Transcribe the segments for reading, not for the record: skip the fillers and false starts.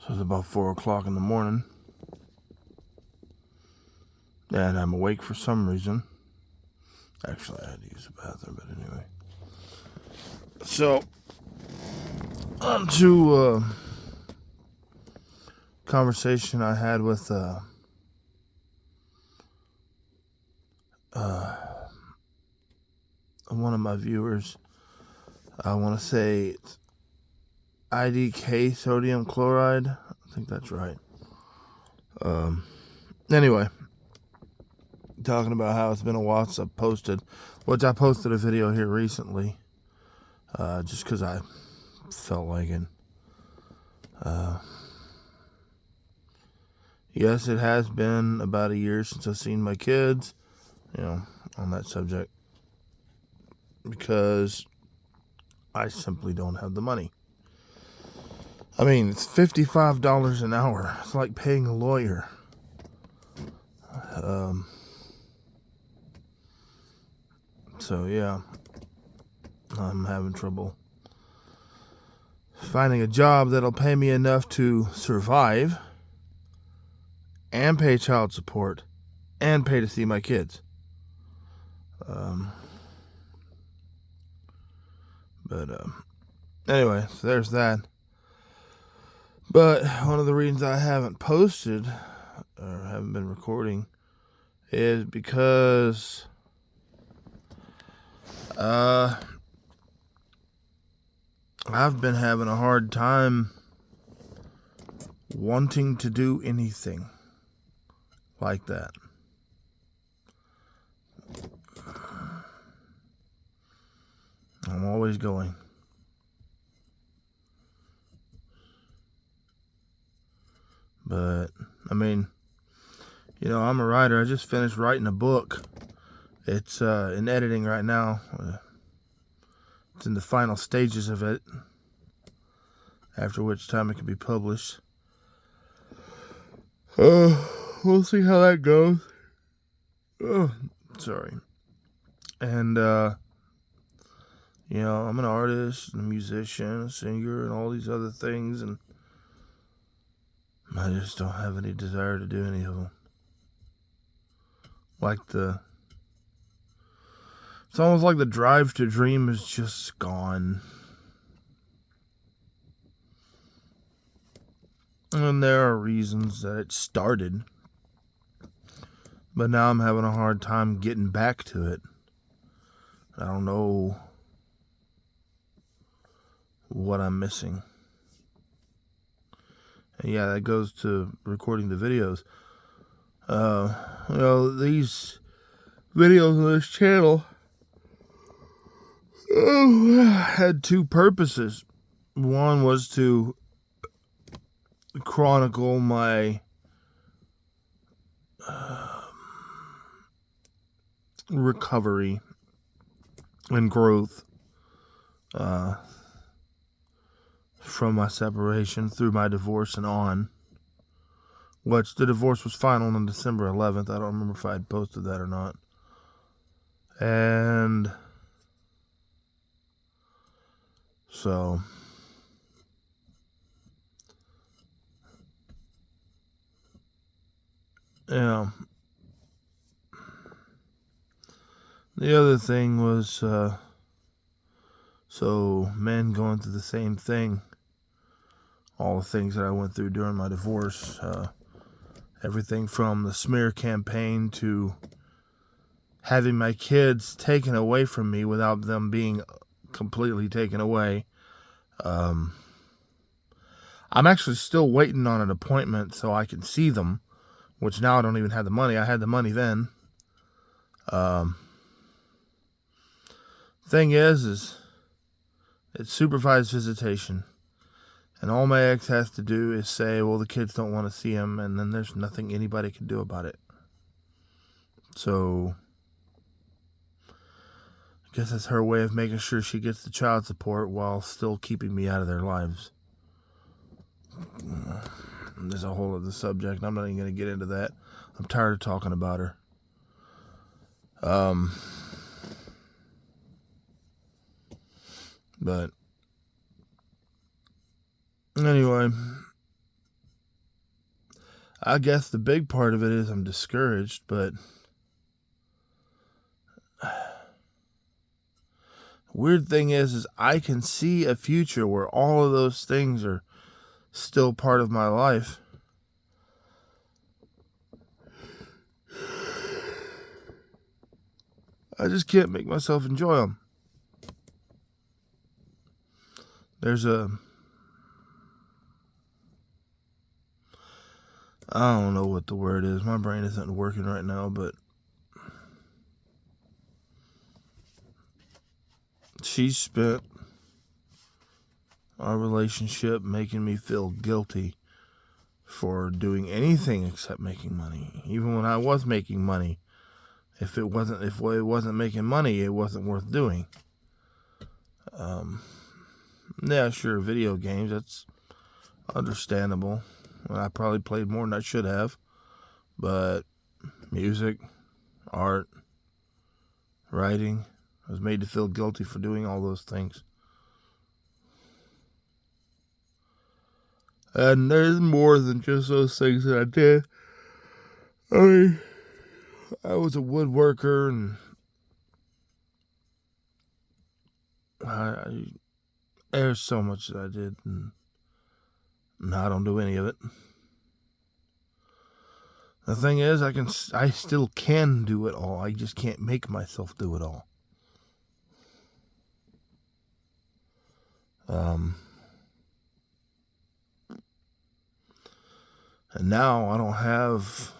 So it's about 4 o'clock in the morning. And I'm awake for some reason. Actually, I had to use the bathroom, but anyway. So, on to conversation I had with one of my viewers. I want to say it's IDK sodium chloride. I think that's right. Anyway, talking about how it's been a while since I posted, which I posted a video here recently, just because I felt like it. Yes, it has been about a year since I've seen my kids, on that subject, because I simply don't have the money. I mean, it's $55 an hour. It's like paying a lawyer. So yeah, I'm having trouble finding a job that'll pay me enough to survive and pay child support and pay to see my kids. Anyway, so there's that. But one of the reasons I haven't posted or haven't been recording is because I've been having a hard time wanting to do anything like that. I'm always going. But, I mean, I'm a writer. I just finished writing a book. It's in editing right now. It's in the final stages of it, after which time it can be published. We'll see how that goes. Sorry. And, I'm an artist, a musician, a singer, and all these other things, and I just don't have any desire to do any of them. It's almost like the drive to dream is just gone. And there are reasons that it started, but now I'm having a hard time getting back to it. I don't know what I'm missing. And yeah, that goes to recording the videos. These videos on this channel had two purposes. One was to chronicle my recovery and growth from my separation through my divorce and on, which the divorce was final on December 11th. I don't remember if I had posted that or not. And so yeah. The other thing was so men going through the same thing, all the things that I went through during my divorce, everything from the smear campaign to having my kids taken away from me without them being completely taken away. I'm actually still waiting on an appointment so I can see them, which now I don't even have the money. I had the money then. Thing is it's supervised visitation. And all my ex has to do is say, well, the kids don't want to see him, and then there's nothing anybody can do about it. So I guess that's her way of making sure she gets the child support while still keeping me out of their lives. There's a whole other subject. I'm not even going to get into that. I'm tired of talking about her. But anyway, I guess the big part of it is I'm discouraged, but weird thing is I can see a future where all of those things are still part of my life. I just can't make myself enjoy them. I don't know what the word is. My brain isn't working right now, but she spent our relationship making me feel guilty for doing anything except making money. Even when I was making money, if it wasn't making money, it wasn't worth doing. Yeah, sure, video games, that's understandable. I probably played more than I should have. But music, art, writing, I was made to feel guilty for doing all those things. And there's more than just those things that I did. I mean, I was a woodworker, and there's so much that I did, and I don't do any of it. The thing is, I still can do it all. I just can't make myself do it all. And now I don't have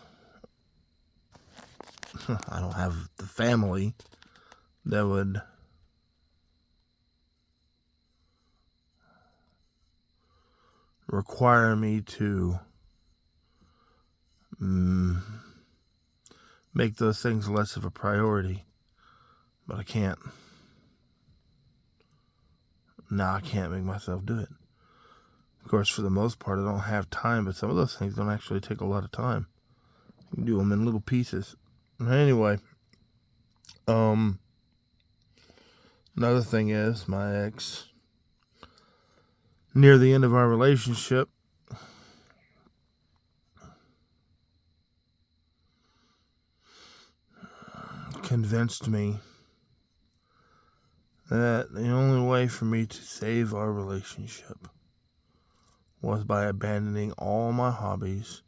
the family that would require me to make those things less of a priority. But I can't. Now I can't make myself do it. Of course, for the most part, I don't have time, but some of those things don't actually take a lot of time. You can do them in little pieces. Anyway, another thing is my ex, near the end of our relationship, convinced me that the only way for me to save our relationship was by abandoning all my hobbies,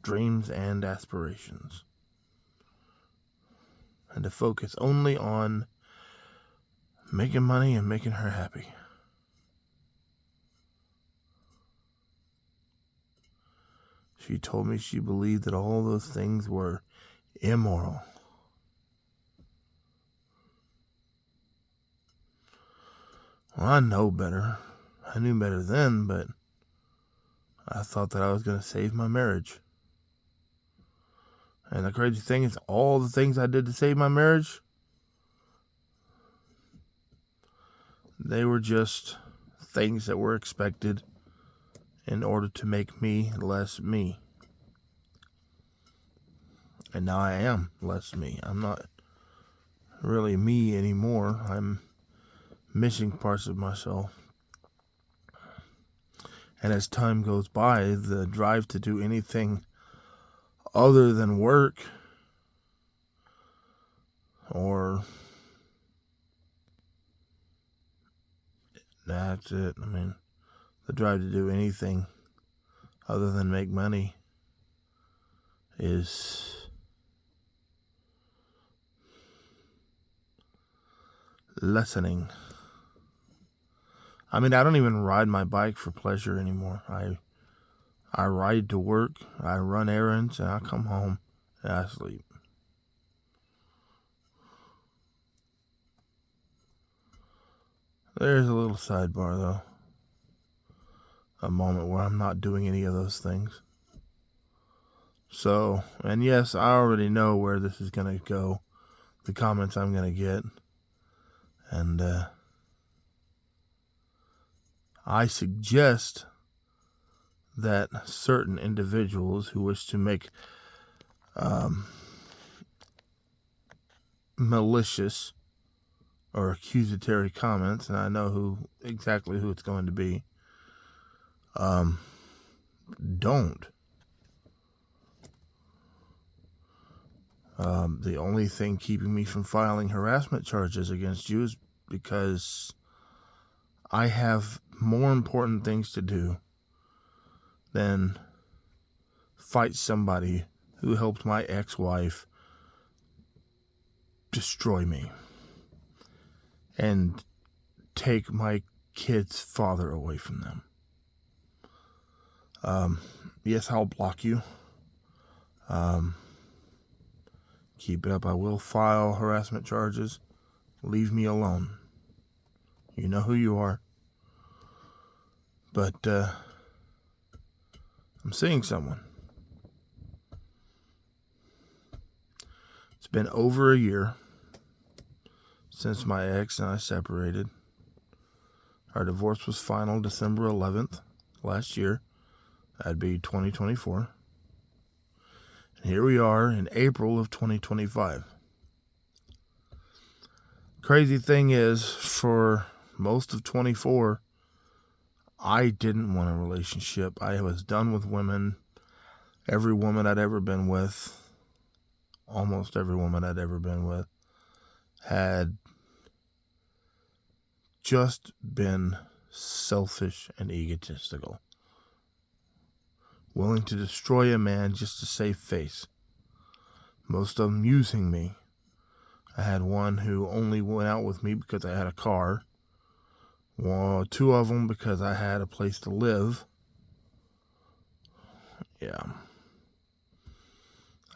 dreams, and aspirations, and to focus only on making money and making her happy. She told me she believed that all those things were immoral. Well, I know better. I knew better then, but I thought that I was going to save my marriage. And the crazy thing is, all the things I did to save my marriage, they were just things that were expected in order to make me less me. And now I am less me. I'm not really me anymore. I'm missing parts of myself. And as time goes by, the drive to do anything other than work or that's it. I mean, the drive to do anything other than make money is lessening. I mean, I don't even ride my bike for pleasure anymore. I ride to work, I run errands, and I come home and I sleep. There's a little sidebar, though. A moment where I'm not doing any of those things. So, and yes, I already know where this is going to go, the comments I'm going to get. And I suggest that certain individuals who wish to make malicious or accusatory comments, and I know exactly who it's going to be, don't. The only thing keeping me from filing harassment charges against you is because I have more important things to do than fight somebody who helped my ex-wife destroy me and take my kid's father away from them. Yes, I'll block you. Keep it up. I will file harassment charges. Leave me alone. You know who you are. But I'm seeing someone. It's been over a year since my ex and I separated. Our divorce was final December 11th last year. That'd be 2024. And here we are in April of 2025. Crazy thing is, for most of 24, I didn't want a relationship. I was done with women. Every woman I'd ever been with, almost every woman I'd ever been with, had just been selfish and egotistical. Willing to destroy a man just to save face. Most of them using me. I had one who only went out with me because I had a car. Well, two of them because I had a place to live. Yeah.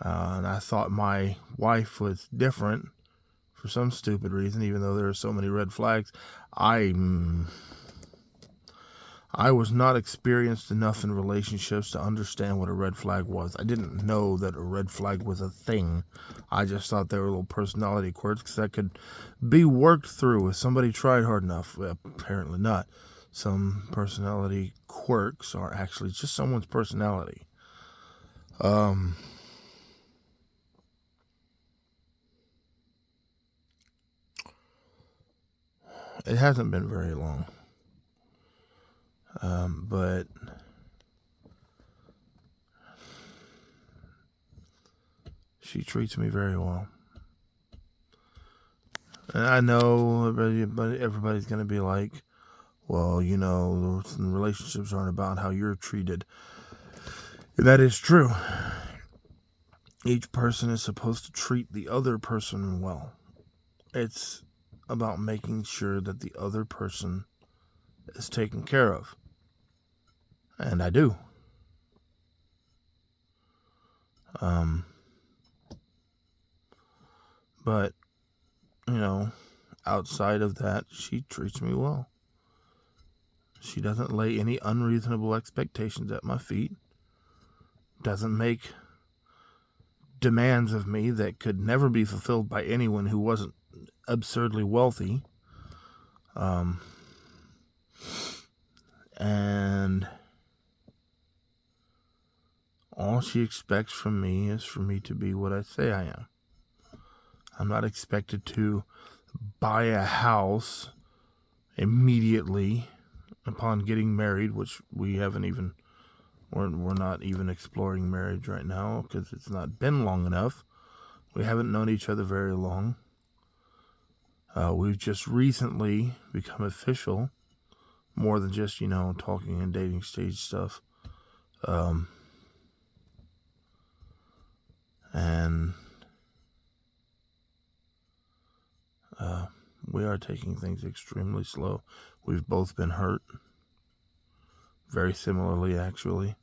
And I thought my wife was different for some stupid reason, even though there are so many red flags. I was not experienced enough in relationships to understand what a red flag was. I didn't know that a red flag was a thing. I just thought they were little personality quirks that could be worked through if somebody tried hard enough. Well, apparently not. Some personality quirks are actually just someone's personality. It hasn't been very long. But she treats me very well. And I know everybody's going to be like, well, you know, relationships aren't about how you're treated. And that is true. Each person is supposed to treat the other person well. It's about making sure that the other person is taken care of. And I do. But, you know, outside of that, she treats me well. She doesn't lay any unreasonable expectations at my feet. Doesn't make demands of me that could never be fulfilled by anyone who wasn't absurdly wealthy. And all she expects from me is for me to be what I say I am. I'm not expected to buy a house immediately upon getting married, which we haven't even, we're not even exploring marriage right now because it's not been long enough. We haven't known each other very long. We've just recently become official, more than just, you know, talking and dating stage stuff. And we are taking things extremely slow. We've both been hurt. Very similarly, actually.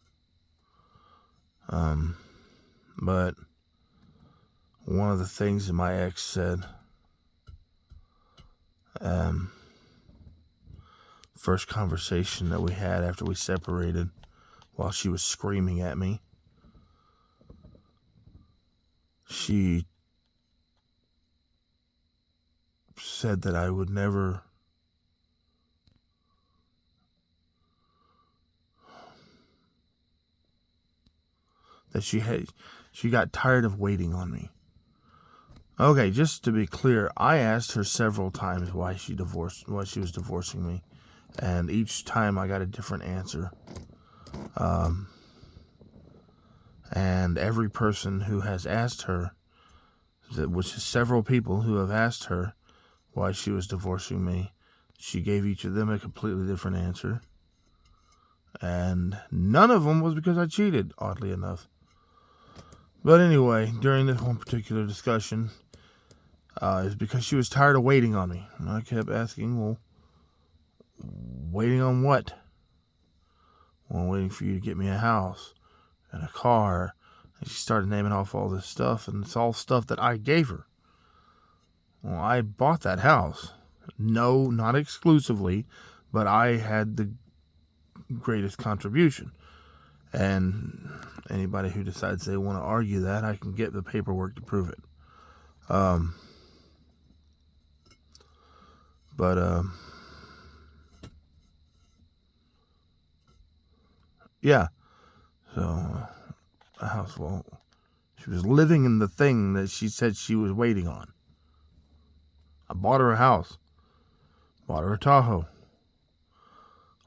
But one of the things that my ex said, first conversation that we had after we separated, while she was screaming at me, she said that I would never that she got tired of waiting on me. Okay, just to be clear, I asked her several times why she was divorcing me, and each time I got a different answer. And every person who has asked her which is several people who have asked her why she was divorcing me. She gave each of them a completely different answer. And none of them was because I cheated, oddly enough. But anyway, during this one particular discussion, it's because she was tired of waiting on me. And I kept asking, well, waiting on what? Well, waiting for you to get me a house and a car. And she started naming off all this stuff, and it's all stuff that I gave her. Well, I bought that house. No, not exclusively, but I had the greatest contribution. And anybody who decides they want to argue that, I can get the paperwork to prove it. Yeah. So, a house, well, she was living in the thing that she said she was waiting on. I bought her a house. Bought her a Tahoe.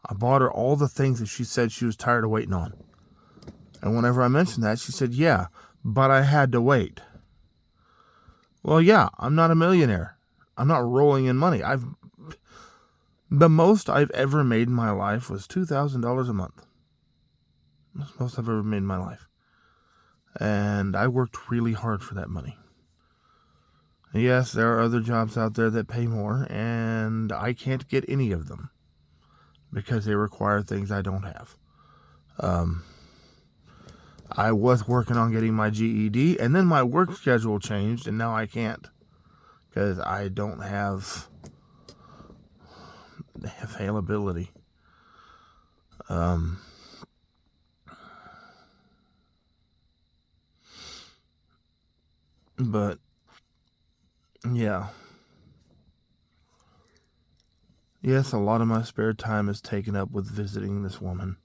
I bought her all the things that she said she was tired of waiting on. And whenever I mentioned that, she said, yeah, but I had to wait. Well, yeah, I'm not a millionaire. I'm not rolling in money. The most I've ever made in my life was $2,000 a month. That's the most I've ever made in my life. And I worked really hard for that money. Yes, there are other jobs out there that pay more, and I can't get any of them because they require things I don't have. I was working on getting my GED, and then my work schedule changed, and now I can't because I don't have the availability. But yeah. Yes, a lot of my spare time is taken up with visiting this woman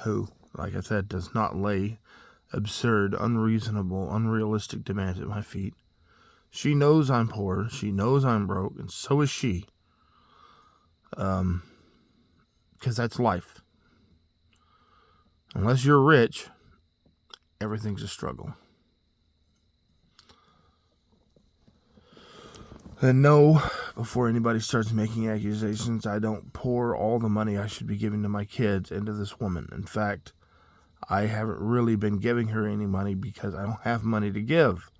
who, like I said, does not lay absurd, unreasonable, unrealistic demands at my feet. She knows I'm poor. She knows I'm broke, and so is she. Because that's life. Unless you're rich, everything's a struggle. And no, before anybody starts making accusations, I don't pour all the money I should be giving to my kids into this woman. In fact, I haven't really been giving her any money because I don't have money to give.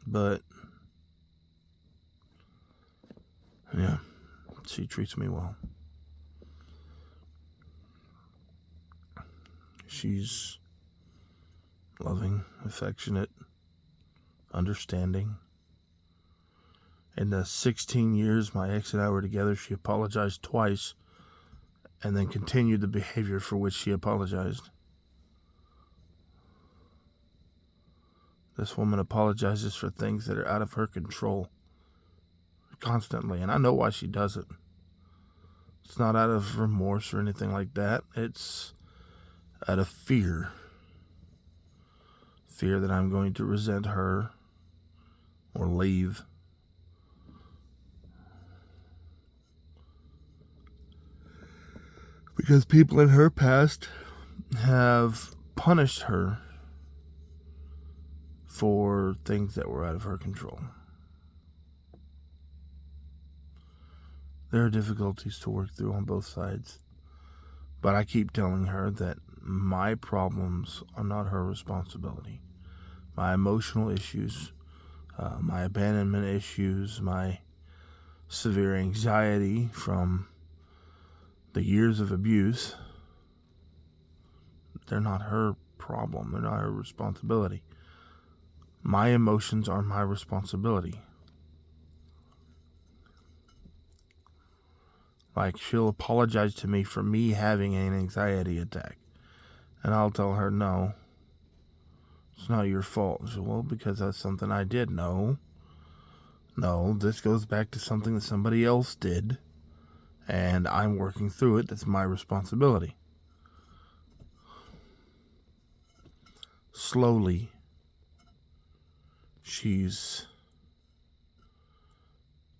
But yeah, she treats me well. She's loving, affectionate, understanding. In the 16 years my ex and I were together, she apologized twice and then continued the behavior for which she apologized. This woman apologizes for things that are out of her control constantly, and I know why she does it. It's not out of remorse or anything like that. It's out of fear. Fear that I'm going to resent her or leave. Because people in her past have punished her for things that were out of her control. There are difficulties to work through on both sides. But I keep telling her that my problems are not her responsibility. My emotional issues, my abandonment issues, my severe anxiety from the years of abuse, they're not her problem. They're not her responsibility. My emotions are my responsibility. Like, she'll apologize to me for me having an anxiety attack. And I'll tell her, no, it's not your fault. She said, well, because that's something I did. No, this goes back to something that somebody else did. And I'm working through it. That's my responsibility. Slowly, she's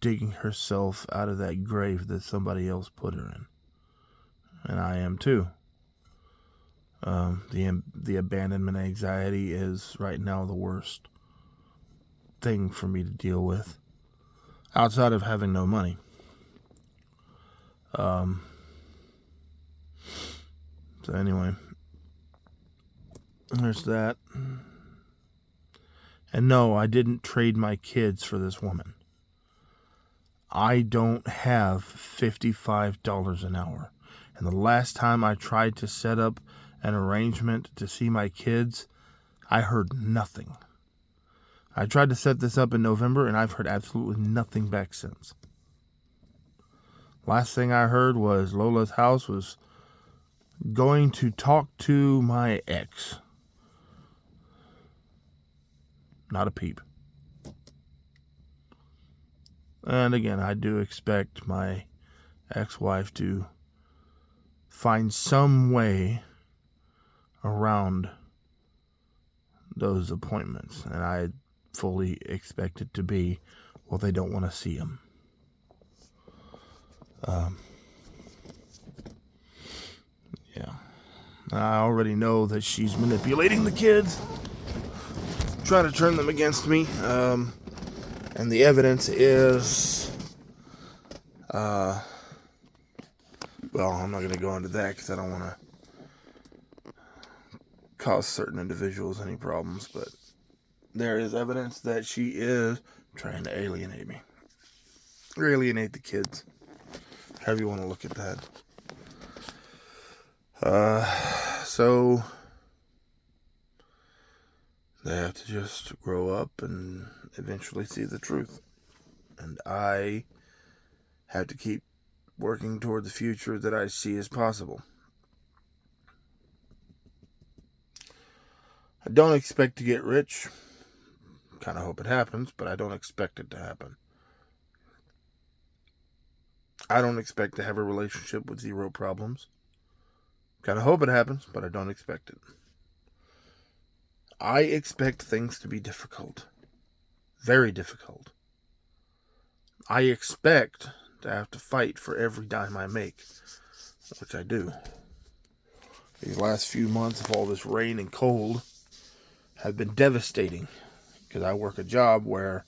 digging herself out of that grave that somebody else put her in. And I am too. The abandonment anxiety is right now the worst thing for me to deal with, outside of having no money. So anyway, there's that. And no, I didn't trade my kids for this woman. I don't have $55 an hour. And the last time I tried to set up an arrangement to see my kids, I heard nothing. I tried to set this up in November, and I've heard absolutely nothing back since. Last thing I heard was Lola's house was going to talk to my ex. Not a peep. And again, I do expect my ex-wife to find some way around those appointments. And I fully expect it to be, well, they don't want to see him. Yeah. I already know that she's manipulating the kids, trying to turn them against me. And the evidence is, well, I'm not going to go into that because I don't want to cause certain individuals any problems, but there is evidence that she is trying to alienate me. Or alienate the kids. However you want to look at that. So they have to just grow up and eventually see the truth. And I have to keep working toward the future that I see as possible. I don't expect to get rich. Kind of hope it happens, but I don't expect it to happen. I don't expect to have a relationship with zero problems. Kind of hope it happens, but I don't expect it. I expect things to be difficult. Very difficult. I expect to have to fight for every dime I make, which I do. These last few months of all this rain and cold have been devastating because I work a job where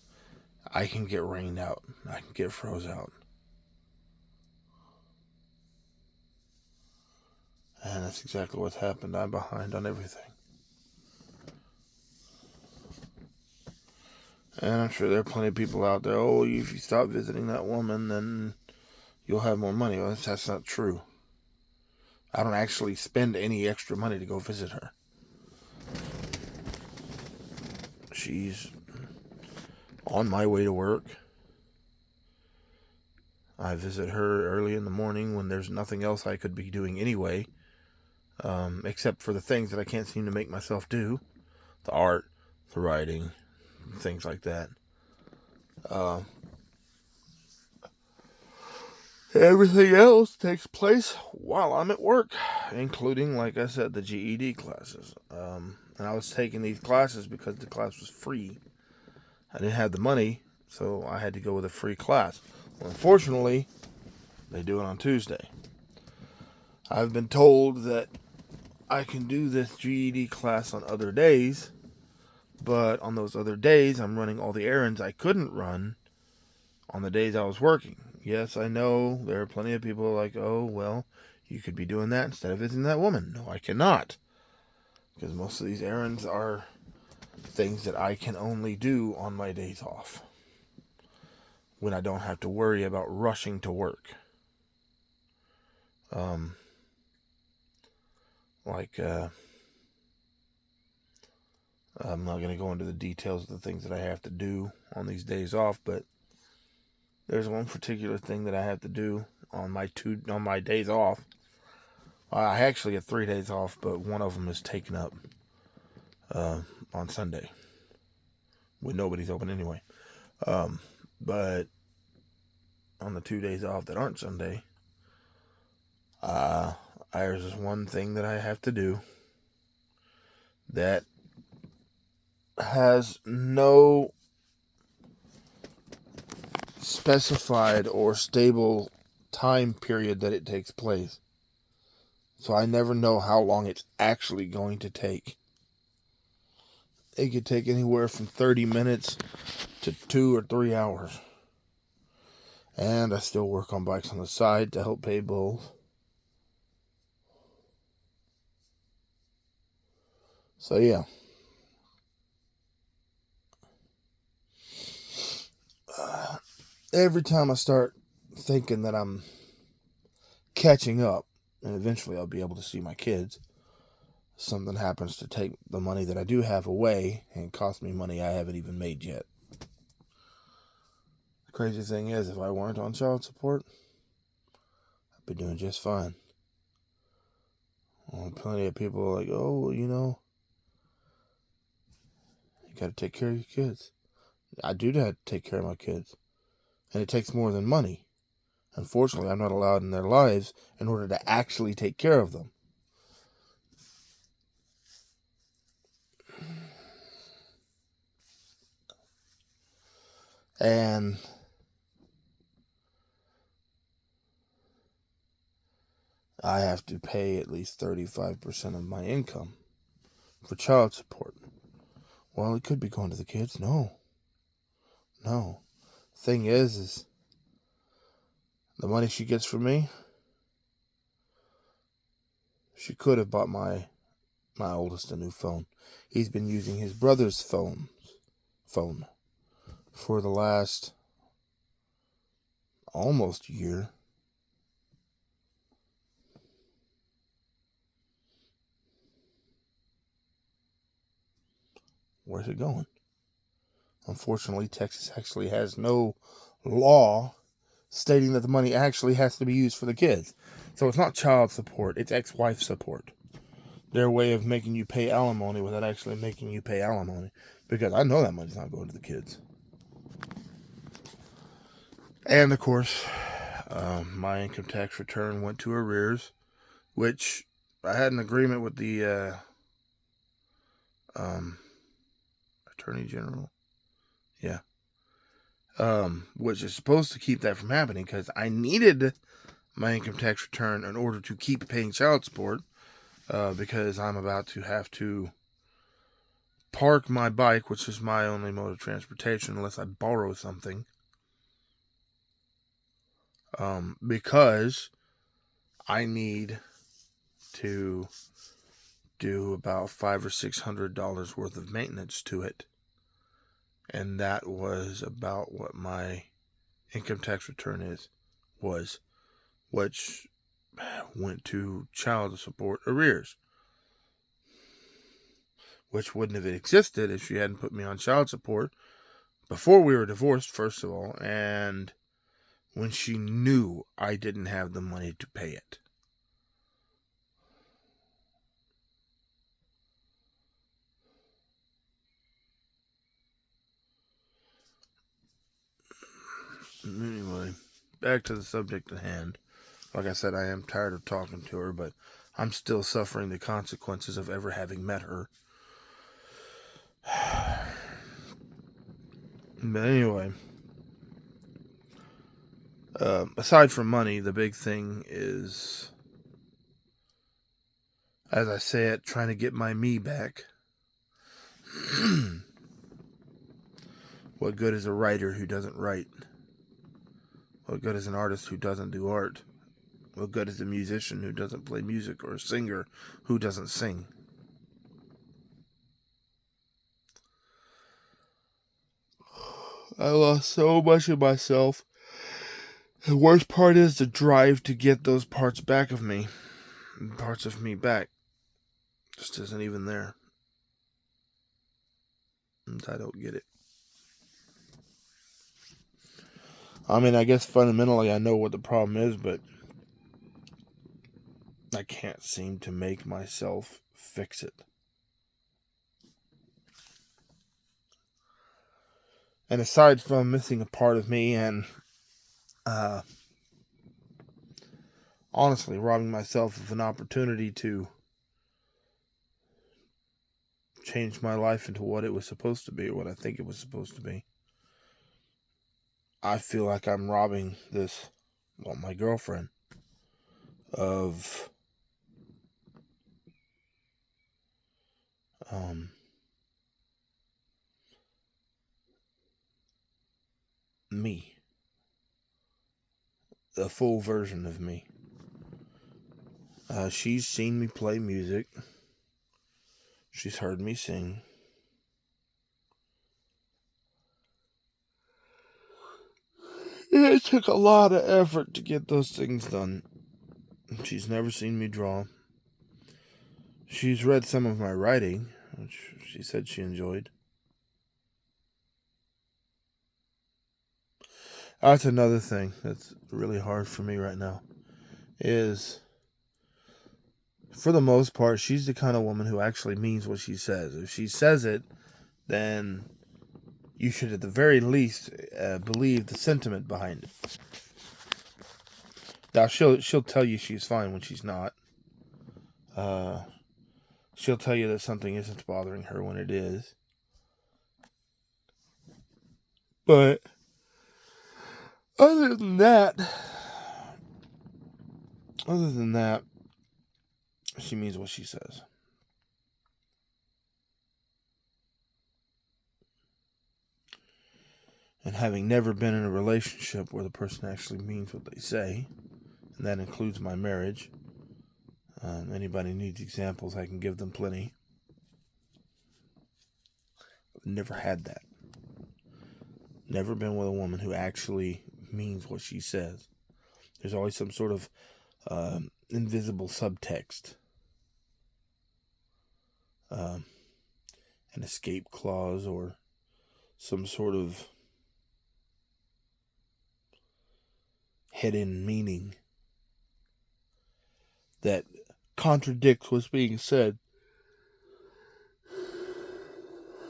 I can get rained out. I can get froze out. And that's exactly what's happened. I'm behind on everything. And I'm sure there are plenty of people out there, oh, if you stop visiting that woman, then you'll have more money. Well, that's not true. I don't actually spend any extra money to go visit her. She's on my way to work. I visit her early in the morning when there's nothing else I could be doing anyway, except for the things that I can't seem to make myself do. The art, the writing, things like that. Everything else takes place while I'm at work, including, like I said, the GED classes. And I was taking these classes because the class was free. I didn't have the money, so I had to go with a free class. Well, unfortunately, they do it on Tuesday. I've been told that I can do this GED class on other days, but on those other days, I'm running all the errands I couldn't run on the days I was working. Yes, I know there are plenty of people like, oh, well, you could be doing that instead of visiting that woman. No, I cannot. Because most of these errands are things that I can only do on my days off, when I don't have to worry about rushing to work. I'm not going to go into the details of the things that I have to do on these days off, but there's one particular thing that I have to do on my days off. I actually have 3 days off, but one of them is taken up on Sunday, when nobody's open anyway. But on the 2 days off that aren't Sunday, there's just one thing that I have to do that has no specified or stable time period that it takes place. So I never know how long it's actually going to take. It could take anywhere from 30 minutes to 2 or 3 hours. And I still work on bikes on the side to help pay bills. So yeah. Every time I start thinking that I'm catching up, and eventually I'll be able to see my kids, something happens to take the money that I do have away and cost me money I haven't even made yet. The crazy thing is, if I weren't on child support, I'd be doing just fine. Well, plenty of people are like, oh, you gotta take care of your kids. I do have to take care of my kids. And it takes more than money. Unfortunately, I'm not allowed in their lives in order to actually take care of them. And I have to pay at least 35% of my income for child support. Well, it could be going to the kids. No. Thing is the money she gets from me, she could have bought my oldest a new phone. He's been using his brother's phone for the last almost year. Where's it going? Unfortunately, Texas actually has no law stating that the money actually has to be used for the kids. So it's not child support, it's ex-wife support. Their way of making you pay alimony without actually making you pay alimony. Because I know that money's not going to the kids. And of course, my income tax return went to arrears, which I had an agreement with the Attorney General. Yeah. Which is supposed to keep that from happening because I needed my income tax return in order to keep paying child support because I'm about to have to park my bike, which is my only mode of transportation unless I borrow something, because I need to do about $500 or $600 worth of maintenance to it. And that was about what my income tax return was, which went to child support arrears, which wouldn't have existed if she hadn't put me on child support before we were divorced, first of all, and when she knew I didn't have the money to pay it. Anyway, back to the subject at hand. Like I said, I am tired of talking to her, but I'm still suffering the consequences of ever having met her. But anyway, aside from money, the big thing is, as I say it, trying to get my me back. What good is a writer who doesn't write? What good is an artist who doesn't do art? What good is a musician who doesn't play music, or a singer who doesn't sing? I lost so much of myself. The worst part is the drive to get those parts back of me. Parts of me back just isn't even there. And I don't get it. I mean, I guess fundamentally I know what the problem is, but I can't seem to make myself fix it. And aside from missing a part of me and honestly robbing myself of an opportunity to change my life into what it was supposed to be, or what I think it was supposed to be, I feel like I'm robbing my girlfriend of um, me, the full version of me. She's seen me play music. She's heard me sing. It took a lot of effort to get those things done. She's never seen me draw. She's read some of my writing, which she said she enjoyed. That's another thing that's really hard for me right now. Is, for the most part, she's the kind of woman who actually means what she says. If she says it, then you should at the very least believe the sentiment behind it. Now she'll tell you she's fine when she's not. She'll tell you that something isn't bothering her when it is. But other than that, she means what she says. And having never been in a relationship where the person actually means what they say, and that includes my marriage, anybody needs examples, I can give them plenty. I've never had that. Never been with a woman who actually means what she says. There's always some sort of invisible subtext. An escape clause or some sort of hidden meaning that contradicts what's being said.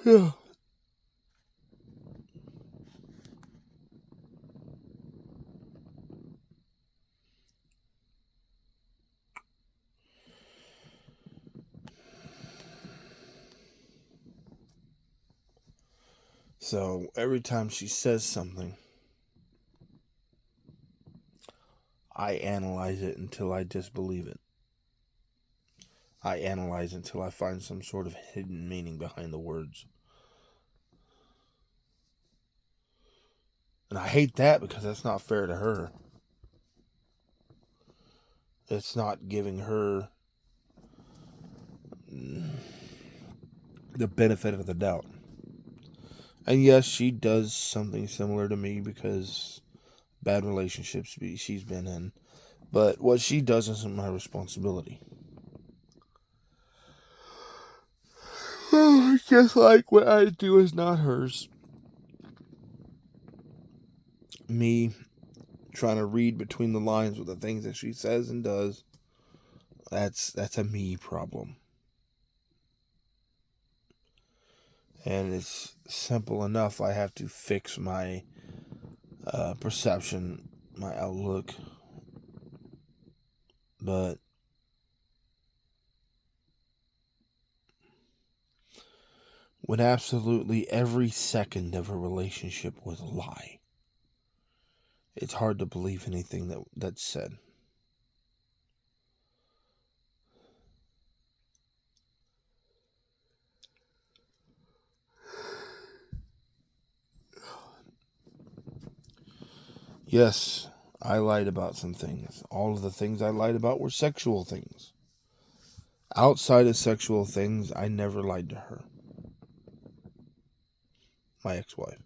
Yeah. So every time she says something, I analyze it until I disbelieve it. I analyze it until I find some sort of hidden meaning behind the words. And I hate that because that's not fair to her. It's not giving her the benefit of the doubt. And yes, she does something similar to me because bad relationships she's been in. But what she does isn't my responsibility. Just like what I do is not hers. Me trying to read between the lines with the things that she says and does, that's a me problem. And it's simple enough. I have to fix my perception, my outlook. But when absolutely every second of a relationship was a lie, it's hard to believe anything that's said. Yes, I lied about some things. All of the things I lied about were sexual things. Outside of sexual things, I never lied to her. My ex-wife.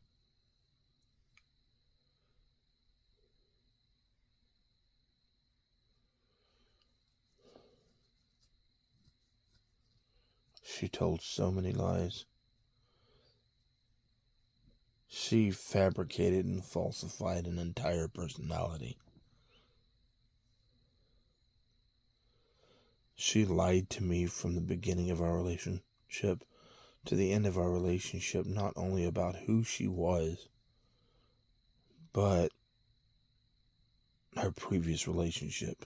She told so many lies. She fabricated and falsified an entire personality. She lied to me from the beginning of our relationship to the end of our relationship, not only about who she was, but her previous relationship.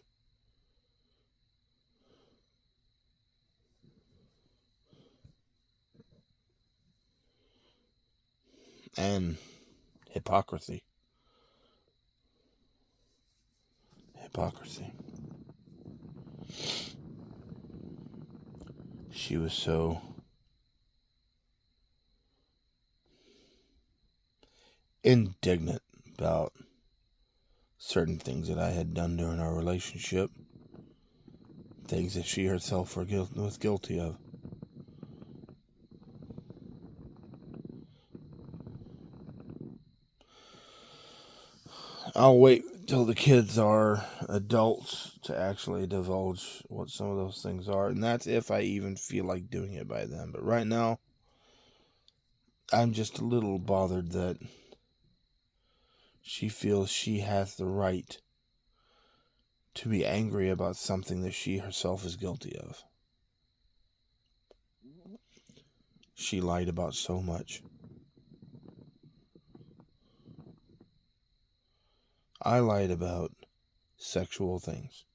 And hypocrisy. hypocrisy. She was so indignant about certain things that I had done during our relationship, things that she herself was guilty of. I'll wait till the kids are adults to actually divulge what some of those things are, and that's if I even feel like doing it by then. But right now, I'm just a little bothered that she feels she has the right to be angry about something that she herself is guilty of. She lied about so much. I lied about sexual things.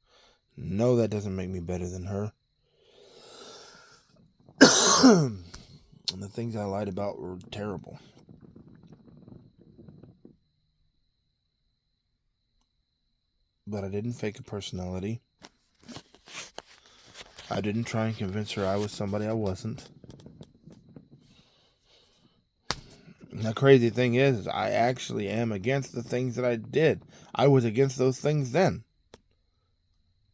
No, that doesn't make me better than her. And the things I lied about were terrible. But I didn't fake a personality. I didn't try and convince her I was somebody I wasn't. And the crazy thing is, I actually am against the things that I did. I was against those things then.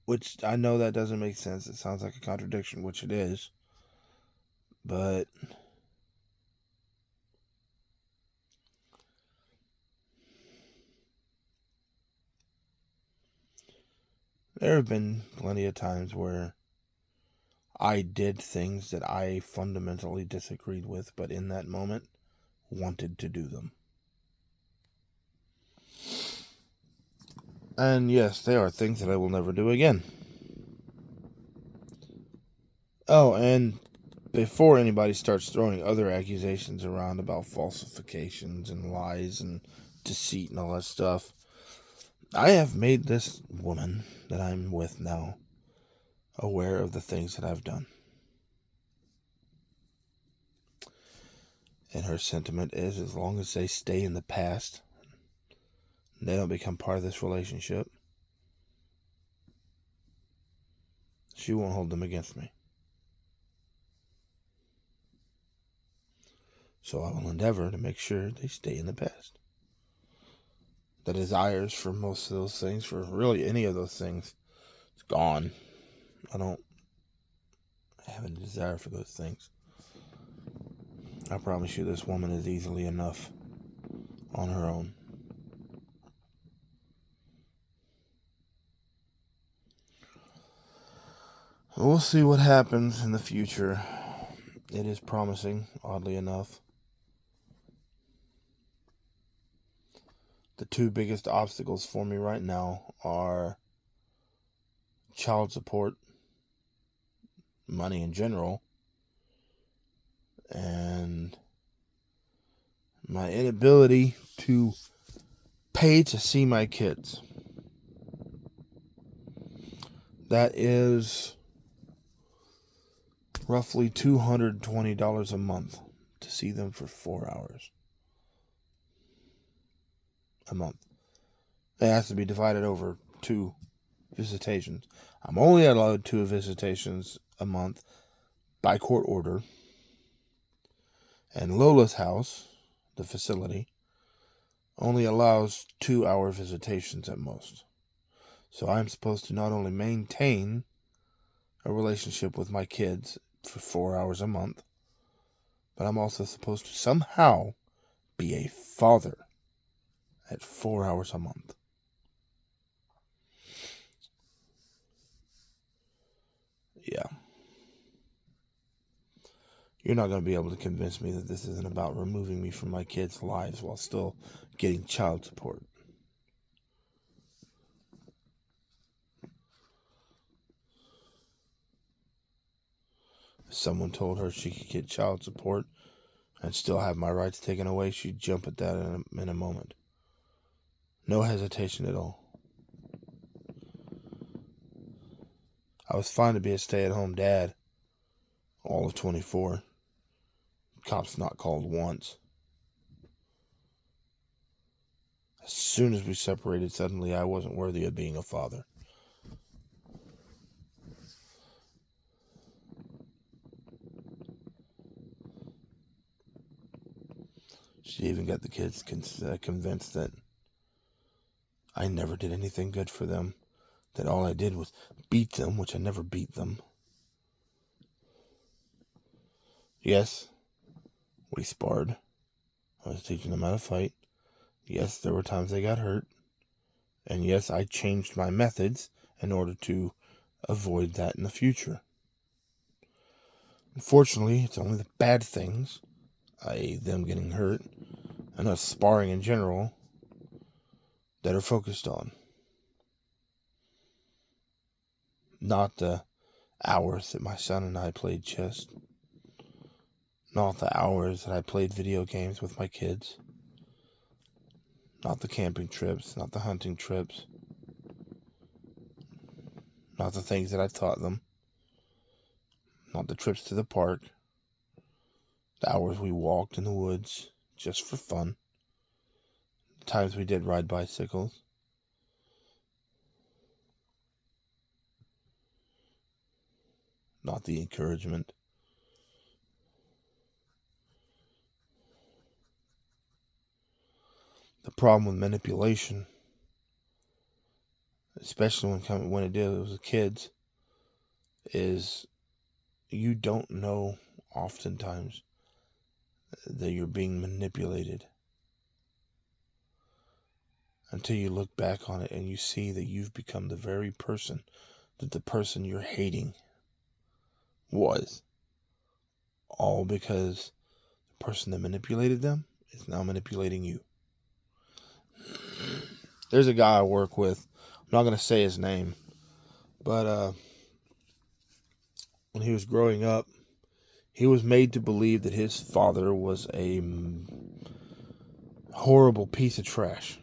Which, I know that doesn't make sense. It sounds like a contradiction, which it is. But there have been plenty of times where I did things that I fundamentally disagreed with, but in that moment, wanted to do them. And yes, they are things that I will never do again. Oh, and before anybody starts throwing other accusations around about falsifications and lies and deceit and all that stuff, I have made this woman that I'm with now aware of the things that I've done. And her sentiment is, as long as they stay in the past, they don't become part of this relationship, she won't hold them against me. So I will endeavor to make sure they stay in the past. The desires for most of those things, for really any of those things, it's gone. I don't have a desire for those things. I promise you, this woman is easily enough on her own. We'll see what happens in the future. It is promising, oddly enough. The two biggest obstacles for me right now are child support, money in general, and my inability to pay to see my kids. That is roughly $220 a month to see them for 4 hours a month. It has to be divided over 2 visitations. I'm only allowed 2 visitations a month by court order. And Lola's house, the facility, only allows 2-hour visitations at most. So I'm supposed to not only maintain a relationship with my kids for 4 hours a month, but I'm also supposed to somehow be a father at 4 hours a month. Yeah. You're not going to be able to convince me that this isn't about removing me from my kids' lives while still getting child support. If someone told her she could get child support and still have my rights taken away, she'd jump at that in a moment. No hesitation at all. I was fine to be a stay-at-home dad all of 24. Cops not called once. As soon as we separated, suddenly I wasn't worthy of being a father. She even got the kids convinced that I never did anything good for them, that all I did was beat them, which I never beat them. Yes, we sparred. I was teaching them how to fight. Yes, there were times they got hurt. And yes, I changed my methods in order to avoid that in the future. Unfortunately, it's only the bad things, i.e. them getting hurt, and us sparring in general, that are focused on. Not the hours that my son and I played chess. Not the hours that I played video games with my kids. Not the camping trips, not the hunting trips. Not the things that I taught them. Not the trips to the park. The hours we walked in the woods just for fun. The times we did ride bicycles. Not the encouragement. The problem with manipulation, especially when it deals with kids, is you don't know oftentimes that you're being manipulated until you look back on it and you see that you've become the very person that the person you're hating was. All because the person that manipulated them is now manipulating you. There's a guy I work with. I'm not going to say his name. But when he was growing up, he was made to believe that his father was a horrible piece of trash.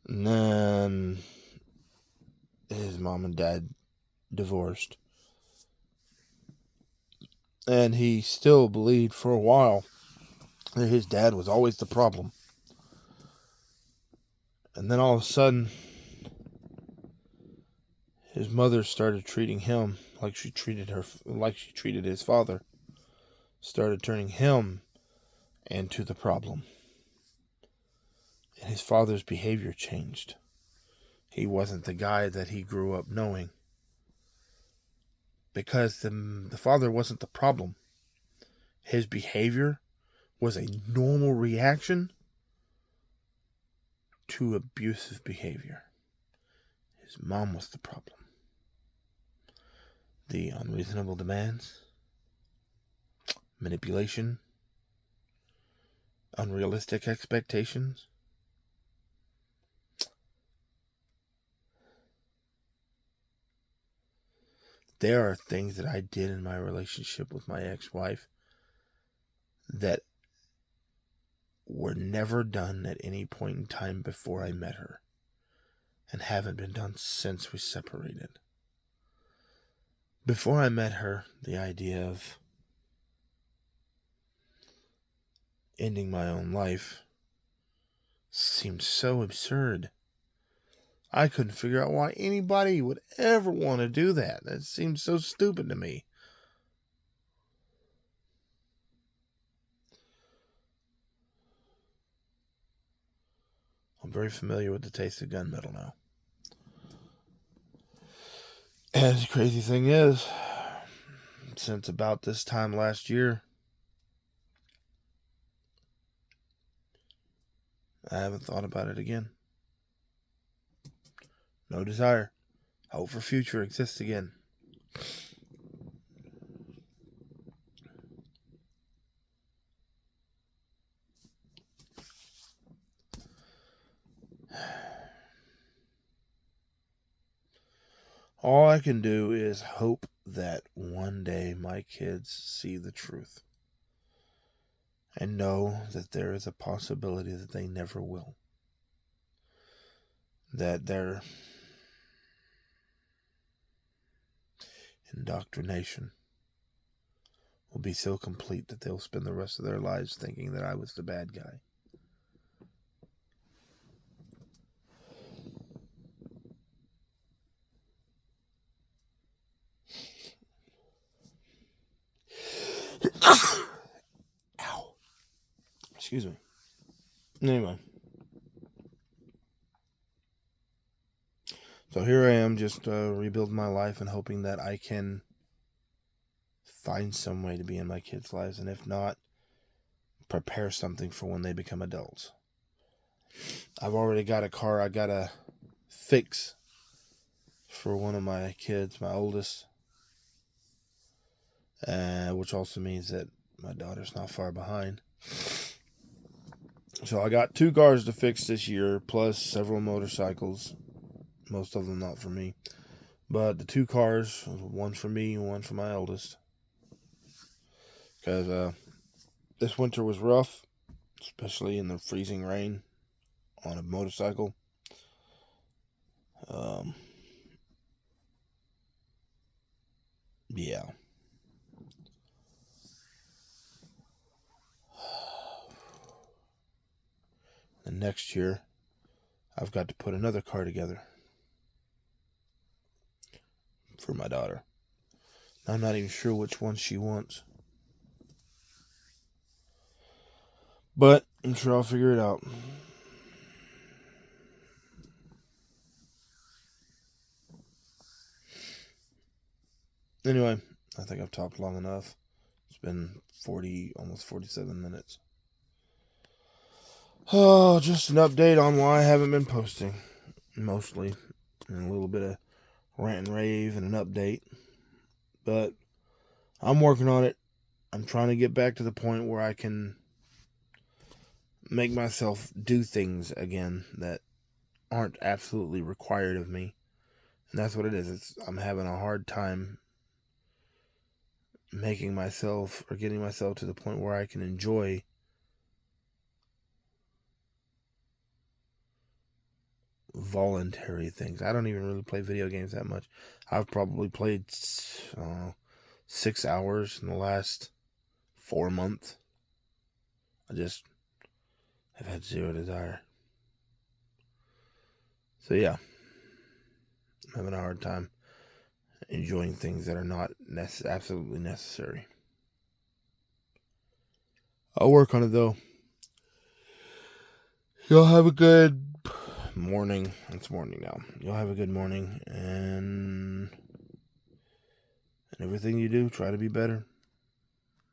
And then his mom and dad divorced. And he still believed for a while that his dad was always the problem. And then all of a sudden, his mother started treating him like she treated his father. Started turning him into the problem. And his father's behavior changed. He wasn't the guy that he grew up knowing. Because the father wasn't the problem. His behavior was a normal reaction to abusive behavior. His mom was the problem. The unreasonable demands, manipulation, unrealistic expectations. There are things that I did in my relationship with my ex-wife that were never done at any point in time before I met her, and haven't been done since we separated. Before I met her, the idea of ending my own life seemed so absurd. I couldn't figure out why anybody would ever want to do that. That seemed so stupid to me. I'm very familiar with the taste of gunmetal now. And the crazy thing is, since about this time last year, I haven't thought about it again. No desire. Hope for future exists again. All I can do is hope that one day my kids see the truth and know that there is a possibility that they never will. That their indoctrination will be so complete that they'll spend the rest of their lives thinking that I was the bad guy. Excuse me. Anyway. So here I am just rebuilding my life and hoping that I can find some way to be in my kids' lives. And if not, prepare something for when they become adults. I've already got a car I got to fix for one of my kids, my oldest. Which also means that my daughter's not far behind. So I got 2 cars to fix this year, plus several motorcycles. Most of them not for me. But the 2 cars, one for me and one for my eldest. Because this winter was rough, especially in the freezing rain on a motorcycle. Yeah. And next year, I've got to put another car together for my daughter. I'm not even sure which one she wants. But I'm sure I'll figure it out. Anyway, I think I've talked long enough. It's been almost 47 minutes. Oh, just an update on why I haven't been posting. Mostly. And a little bit of rant and rave and an update. But I'm working on it. I'm trying to get back to the point where I can make myself do things again that aren't absolutely required of me. And that's what it is. I'm having a hard time making myself or getting myself to the point where I can enjoy voluntary things. I don't even really play video games that much. I've probably played 6 hours in the last 4 months. I just have had zero desire. So yeah, I'm having a hard time enjoying things that are not absolutely necessary. I'll work on it though. Y'all have a good morning. It's morning now. Y'all have a good morning, and everything you do, try to be better.